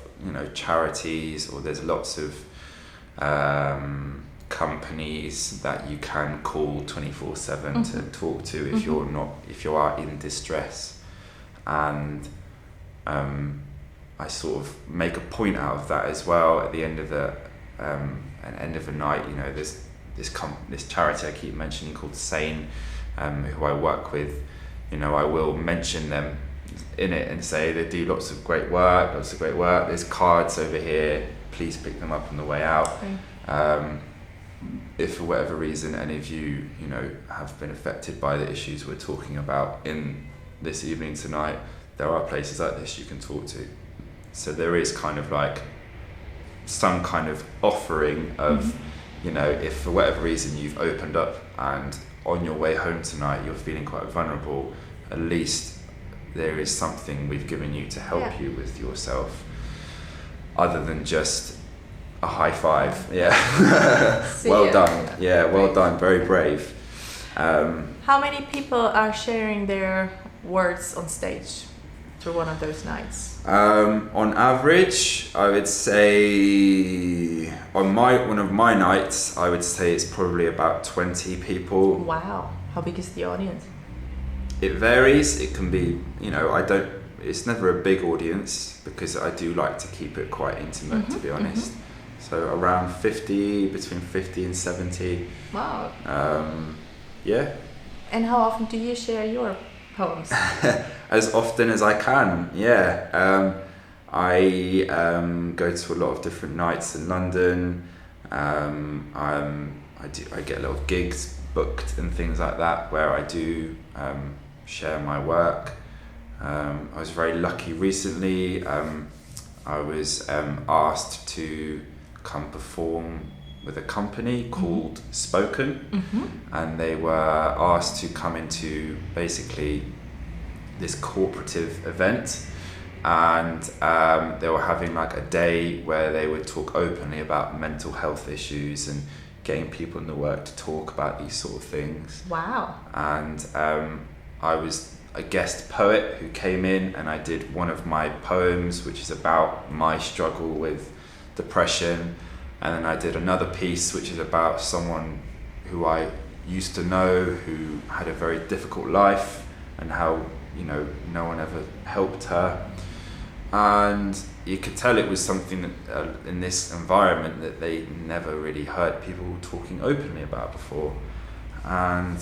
charities, or there's lots of companies that you can call 24/7 to talk to if you are in distress. And I sort of make a point out of that as well at the end of the night. There's this charity I keep mentioning called Seinen, who I work with. I will mention them in it and say they do lots of great work. There's cards over here, please pick them up on the way out. If for whatever reason any of you have been affected by the issues we're talking about in this evening tonight, there are places like this you can talk to. So there is kind of like some kind of offering of if for whatever reason you've opened up and on your way home tonight you're feeling quite vulnerable, at least there is something we've given you to help you with yourself, other than just a high five. Well done. Well done, very brave. How many people are sharing their words on stage through one of those nights? On average, I would say on one of my nights, I would say it's probably about 20 people. Wow. How big is the audience? It varies. It can be, it's never a big audience, because I do like to keep it quite intimate, to be honest. So around 50, between 50 and 70. Wow. And how often do you share your poems? As often as I can, I go to a lot of different nights in London. I get a lot of gigs booked and things like that where I do share my work. I was very lucky recently. I was asked to come perform with a company called Spoken, and they were asked to come into basically this cooperative event, and they were having like a day where they would talk openly about mental health issues and getting people in the work to talk about these sort of things. Wow. And I was a guest poet who came in, and I did one of my poems which is about my struggle with depression, and then I did another piece which is about someone who I used to know who had a very difficult life and how no one ever helped her, and you could tell it was something that in this environment that they never really heard people talking openly about before. And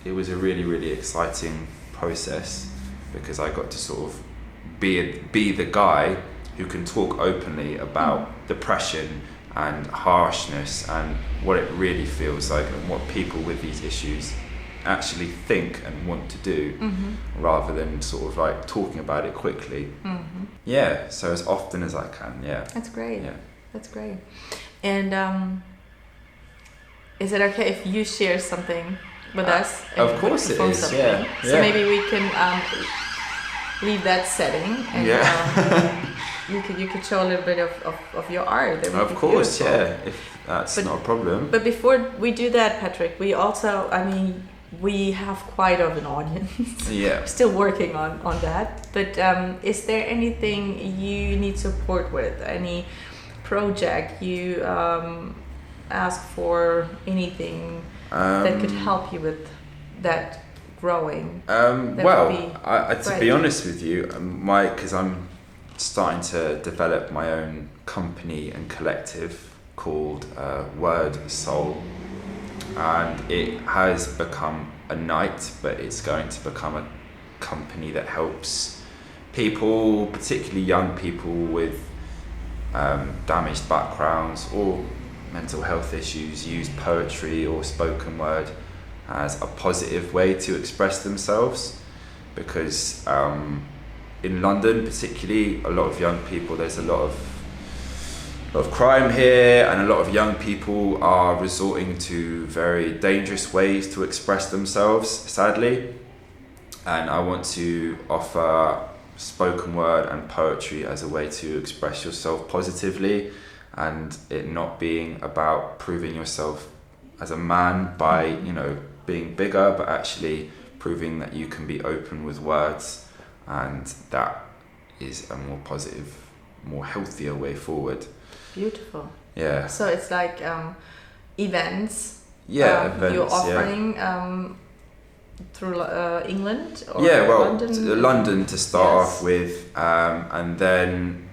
it was a really, really exciting process, because I got to sort of be the guy who can talk openly about depression and harshness and what it really feels like and what people with these issues actually think and want to do, rather than sort of like talking about it quickly. So as often as I can. That's great. That's great. And is it okay if you share something with us? Of course it is. So maybe we can leave that setting, and you could show a little bit of your art. Of course, if that's not a problem. But before we do that, Patrick, we also, we have quite of an audience. Still working on that. But is there anything you need support with? Any project you ask for? Anything that could help you with that growing? To be honest with you, because I'm starting to develop my own company and collective called Word Soul, and it has become a night, but it's going to become a company that helps people, particularly young people with damaged backgrounds or mental health issues, use poetry or spoken word as a positive way to express themselves. Because in London particularly, a lot of young people, there's a lot of crime here, and a lot of young people are resorting to very dangerous ways to express themselves, sadly. And I want to offer spoken word and poetry as a way to express yourself positively, and it not being about proving yourself as a man by, you know, being bigger, but actually proving that you can be open with words, and that is a more positive, more healthier way forward. Beautiful. Yeah. So it's like events. Yeah, events. You're offering through England or London? London to start Yes. off with, and then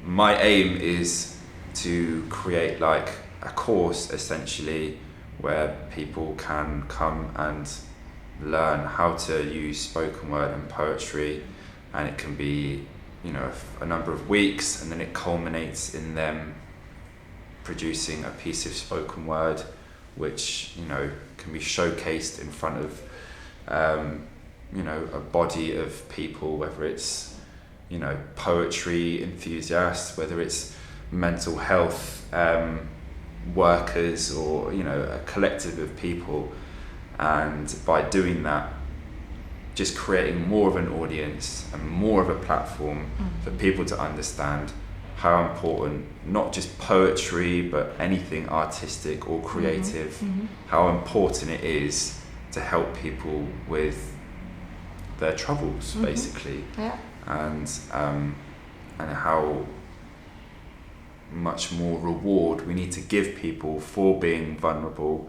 my aim is to create like a course essentially where people can come and learn how to use spoken word and poetry, and it can be, you know, a number of weeks, and then it culminates in them producing a piece of spoken word which, you know, can be showcased in front of you know, a body of people, whether it's, you know, poetry enthusiasts, whether it's mental health workers, or, you know, a collective of people. And by doing that, just creating more of an audience and more of a platform for people to understand how important not just poetry but anything artistic or creative, how important it is to help people with their troubles, basically. Yeah. And how much more reward we need to give people for being vulnerable,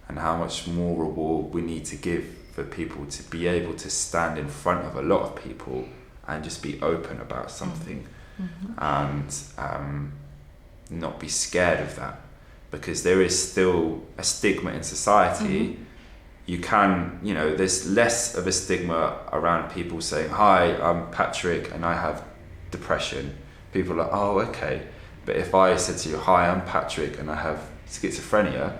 and how much more reward we need to give for people to be able to stand in front of a lot of people and just be open about something, and not be scared of that, because there is still a stigma in society. You can, you know, there's less of a stigma around people saying, "Hi, I'm Patrick and I have depression." People are like, "Oh, okay." But if I said to you, "Hi, I'm Patrick and I have schizophrenia,"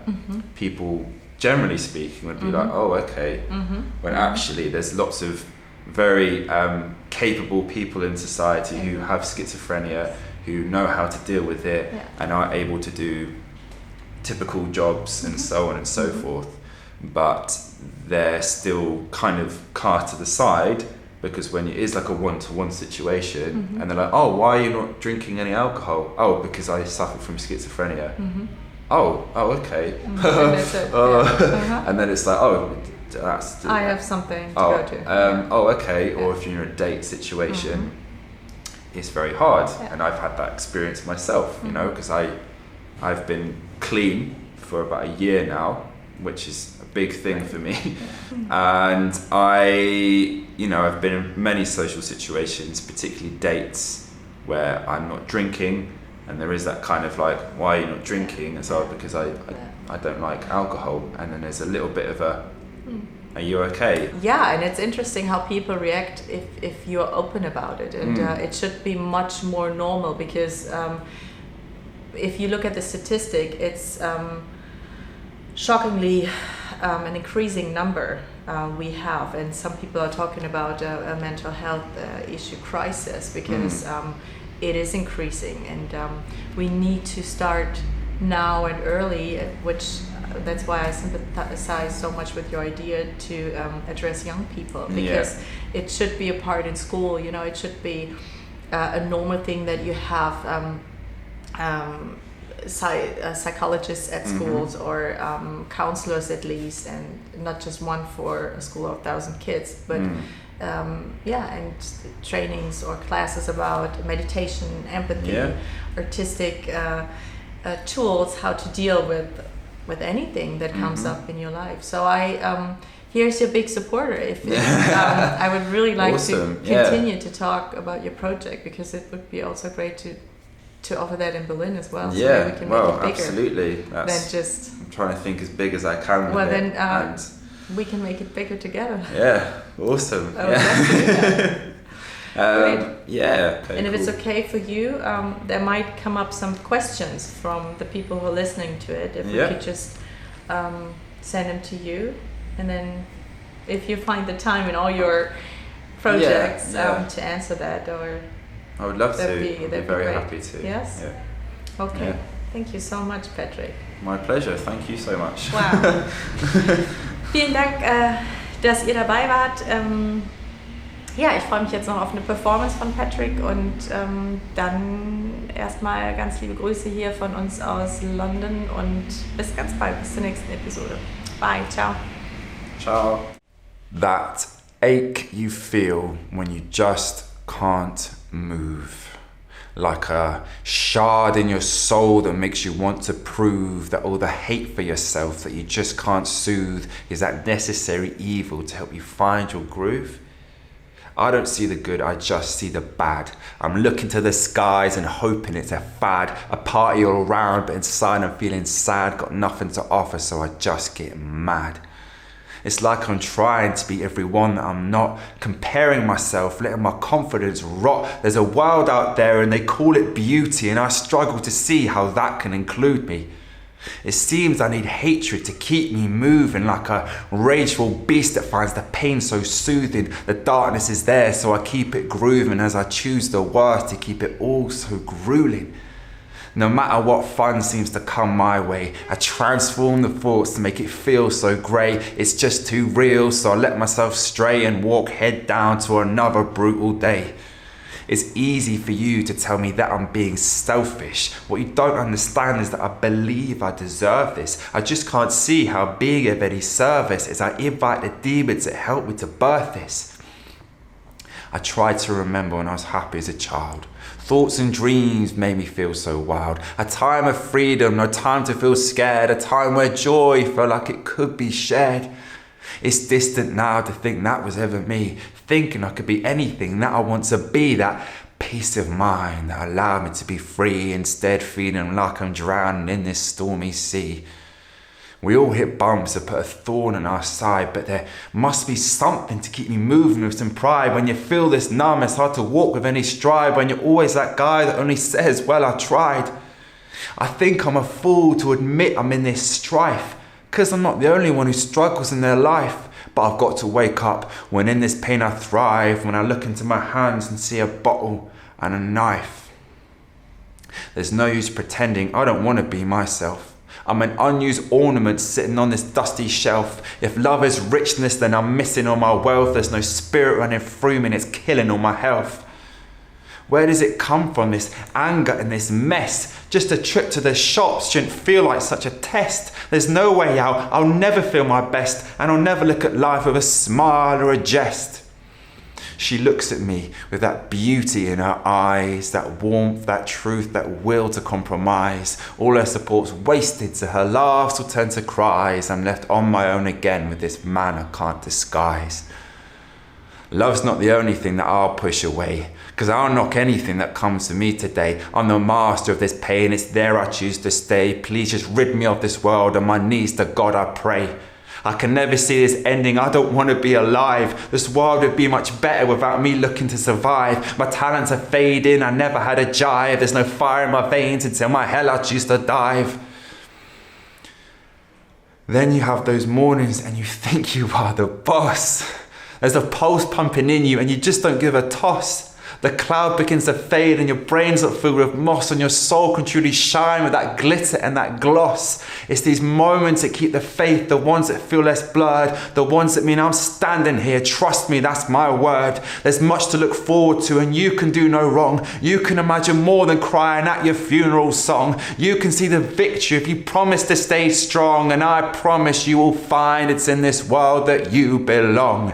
people, generally speaking, would be like, "Oh, okay." When actually there's lots of very capable people in society who have schizophrenia, who know how to deal with it, and are able to do typical jobs and so on and so forth. But they're still kind of cast to the side, because when it is like a one-to-one situation, and they're like, "Oh, why are you not drinking any alcohol?" "Oh, because I suffer from schizophrenia." Oh, okay. And then it's like, "Oh, that's... I have something to go to." Oh, okay. Or if you're in a date situation, it's very hard. And I've had that experience myself, you know, because I've been clean for about a year now, which is a big thing for me. And I've been in many social situations, particularly dates, where I'm not drinking, and there is that kind of like, "Why are you not drinking?" And so, "Because I don't like alcohol." And then there's a little bit of a, "Are you okay?" Yeah, and it's interesting how people react if you're open about it, and it should be much more normal, because if you look at the statistic, it's shockingly an increasing number we have, and some people are talking about a mental health issue crisis, because it is increasing, and we need to start now and early, which that's why I sympathize so much with your idea to address young people, because it should be a part in school. You know, it should be a normal thing that you have psychologists at schools, or counselors at least, and not just one for a school of 1,000 kids, but and trainings or classes about meditation, empathy, artistic tools, how to deal with anything that comes up in your life. So here's your big supporter. If I would really like to continue to talk about your project, because it would be also great to offer that in Berlin as well. So maybe we can make it bigger. Absolutely. Than just... I'm trying to think as big as I can with it. we can make it bigger together. Yeah, awesome. Oh, that's great. Yeah. And if it's okay for you, there might come up some questions from the people who are listening to it. If we could just send them to you, and then if you find the time in all your projects to answer that, or I would love to. I'd be very great. happy to. Yes. Yeah. Okay. Yeah. Thank you so much, Patrick. My pleasure. Thank you so much. Wow. Vielen Dank, dass ihr dabei wart. Ja, ich freue mich jetzt noch auf eine Performance von Patrick und dann erstmal ganz liebe Grüße hier von uns aus London und bis ganz bald, bis zur nächsten Episode. Bye, ciao. Ciao. That ache you feel when you just can't move. Like a shard in your soul that makes you want to prove that all the hate for yourself that you just can't soothe is that necessary evil to help you find your groove. I don't see the good, I just see the bad. I'm looking to the skies and hoping it's a fad. A party all around, but inside I'm feeling sad. Got nothing to offer, so I just get mad. It's like I'm trying to be everyone that I'm not. Comparing myself, letting my confidence rot. There's a world out there and they call it beauty, and I struggle to see how that can include me. It seems I need hatred to keep me moving, like a rageful beast that finds the pain so soothing. The darkness is there, so I keep it grooving as I choose the worst to keep it all so grueling. No matter what fun seems to come my way, I transform the thoughts to make it feel so grey. It's just too real, so I let myself stray and walk head down to another brutal day. It's easy for you to tell me that I'm being selfish. What you don't understand is that I believe I deserve this. I just can't see how being of any service as I invite the demons that help me to birth this. I tried to remember when I was happy as a child. Thoughts and dreams made me feel so wild. A time of freedom, no time to feel scared. A time where joy felt like it could be shared. It's distant now to think that was ever me. Thinking I could be anything that I want to be. That peace of mind that allowed me to be free. Instead feeling like I'm drowning in this stormy sea. We all hit bumps that put a thorn in our side, but there must be something to keep me moving with some pride. When you feel this numb, it's hard to walk with any stride. When you're always that guy that only says, well, I tried. I think I'm a fool to admit I'm in this strife, because I'm not the only one who struggles in their life. But I've got to wake up when in this pain I thrive. When I look into my hands and see a bottle and a knife. There's no use pretending I don't want to be myself. I'm an unused ornament sitting on this dusty shelf. If love is richness, then I'm missing all my wealth. There's no spirit running through me and it's killing all my health. Where does it come from, this anger and this mess? Just a trip to the shops shouldn't feel like such a test. There's no way out, I'll never feel my best, and I'll never look at life with a smile or a jest. She looks at me with that beauty in her eyes, that warmth, that truth, that will to compromise. All her support's wasted, so her laughs will turn to cries. I'm left on my own again with this man I can't disguise. Love's not the only thing that I'll push away, because I'll knock anything that comes to me today. I'm the master of this pain, it's there I choose to stay. Please just rid me of this world, on my knees to God I pray. I can never see this ending, I don't want to be alive. This world would be much better without me looking to survive. My talents are fading, I never had a jive. There's no fire in my veins until my hell I choose to dive. Then you have those mornings and you think you are the boss. There's a pulse pumping in you and you just don't give a toss. The cloud begins to fade and your brain's not filled with moss, and your soul can truly shine with that glitter and that gloss. It's these moments that keep the faith, the ones that feel less blurred, the ones that mean I'm standing here, trust me, that's my word. There's much to look forward to and you can do no wrong. You can imagine more than crying at your funeral song. You can see the victory if you promise to stay strong, and I promise you will find it's in this world that you belong.